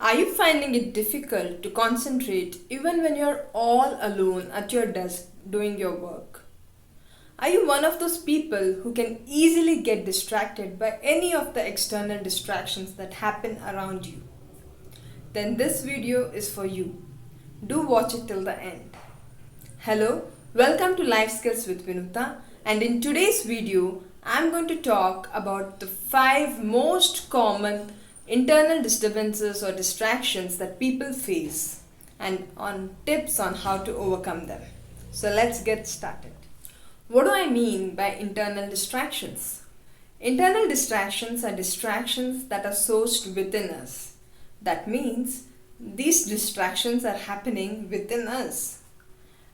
Are you finding it difficult to concentrate even when you're all alone at your desk doing your work? Are you one of those people who can easily get distracted by any of the external distractions that happen around you? Then this video is for you. Do watch it till the end. Hello, welcome to Life Skills with Vinuta, and in today's video, I'm going to talk about the 5 most common internal disturbances or distractions that people face and on tips on how to overcome them. So let's get started. What do I mean by internal distractions? Internal distractions are distractions that are sourced within us. That means these distractions are happening within us.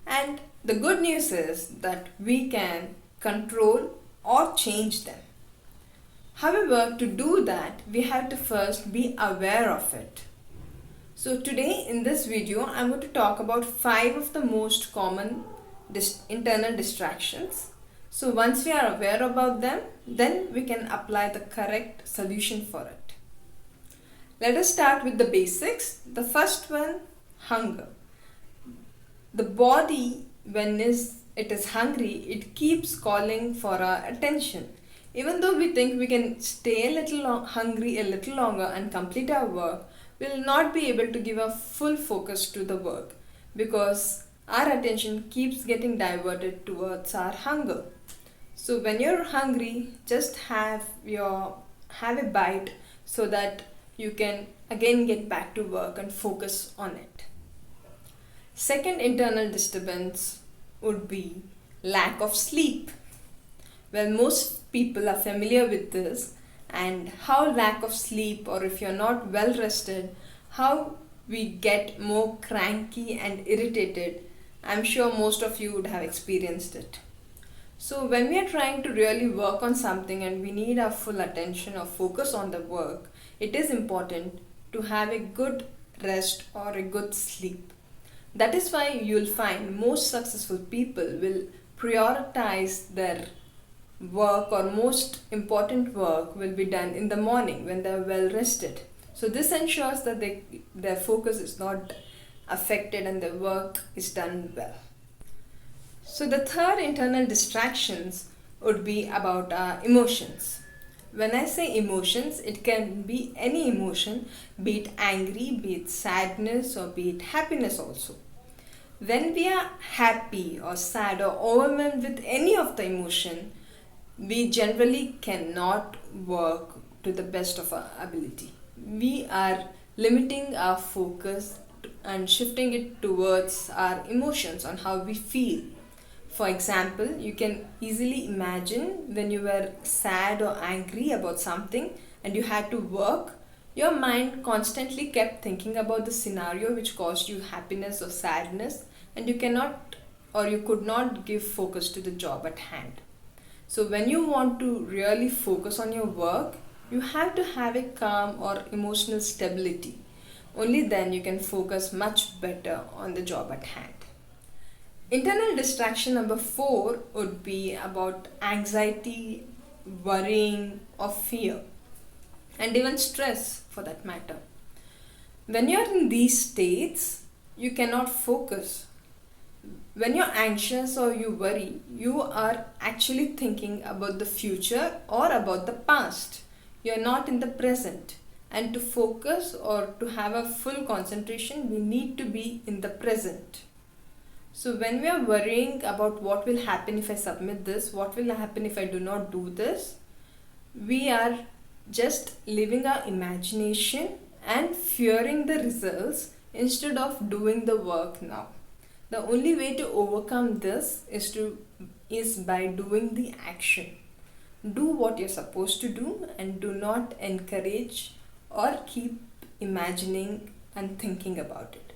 And the good news is that we can control or change them. However, to do that, we have to first be aware of it. So today in this video, I'm going to talk about 5 of the most common internal distractions. So once we are aware about them, then we can apply the correct solution for it. Let us start with the basics. The first one, hunger. The body, when it is hungry, it keeps calling for our attention. Even though we think we can stay a little hungry a little longer and complete our work, we will not be able to give a full focus to the work because our attention keeps getting diverted towards our hunger. So when you're hungry, just have a bite so that you can again get back to work and focus on it. Second internal disturbance would be lack of sleep. Well, most people are familiar with this and how lack of sleep, or if you're not well rested, how we get more cranky and irritated. I'm sure most of you would have experienced it. So when we are trying to really work on something and we need our full attention or focus on the work, it is important to have a good rest or a good sleep. That is why you'll find most successful people will prioritize their work, or most important work will be done in the morning when they're well rested. So this ensures that their focus is not affected and their work is done well. So the third internal distractions would be about our emotions. When I say emotions, it can be any emotion, be it angry, be it sadness, or be it happiness also. When we are happy or sad or overwhelmed with any of the emotion, we generally cannot work to the best of our ability. We are limiting our focus and shifting it towards our emotions on how we feel. For example, you can easily imagine when you were sad or angry about something and you had to work, your mind constantly kept thinking about the scenario which caused you happiness or sadness, and you could not give focus to the job at hand. So when you want to really focus on your work, you have to have a calm or emotional stability. Only then you can focus much better on the job at hand. Internal distraction number 4 would be about anxiety, worrying, or fear, and even stress for that matter. When you're in these states, you cannot focus. When you're anxious or you worry, you are actually thinking about the future or about the past. You're not in the present. And to focus or to have a full concentration, we need to be in the present. So when we are worrying about what will happen if I submit this, what will happen if I do not do this, we are just living our imagination and fearing the results instead of doing the work now. The only way to overcome this is by doing the action. Do what you're supposed to do and do not encourage or keep imagining and thinking about it.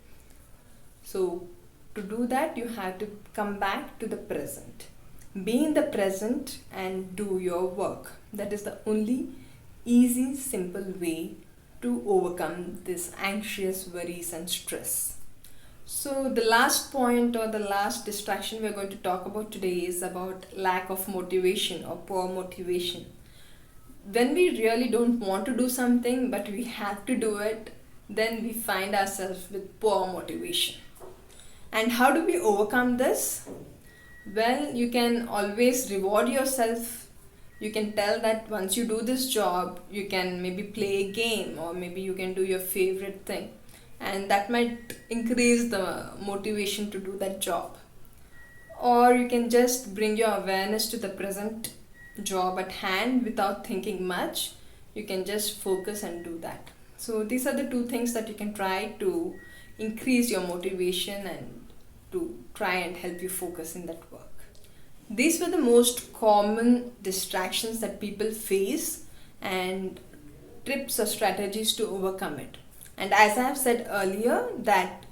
So to do that, you have to come back to the present. Be in the present and do your work. That is the only easy, simple way to overcome this anxious worries and stress. So the last point or the last distraction we're going to talk about today is about lack of motivation or poor motivation. When we really don't want to do something but we have to do it, then we find ourselves with poor motivation. And how do we overcome this? Well, you can always reward yourself. You can tell that once you do this job, you can maybe play a game or maybe you can do your favorite thing, and that might increase the motivation to do that job. Or you can just bring your awareness to the present job at hand without thinking much. You can just focus and do that. So, these are the two things that you can try to increase your motivation and to try and help you focus in that work. These were the most common distractions that people face and tips or strategies to overcome it. And as I have said earlier, that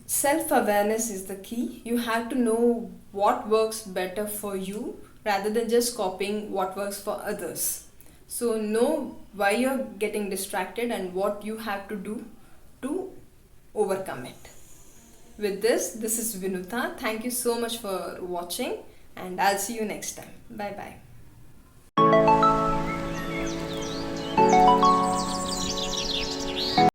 self awareness is the key. You have to know what works better for you rather than just copying what works for others. So, know why you're getting distracted and what you have to do to overcome it. With this is Vinuta. Thank you so much for watching, and I'll see you next time. Bye bye.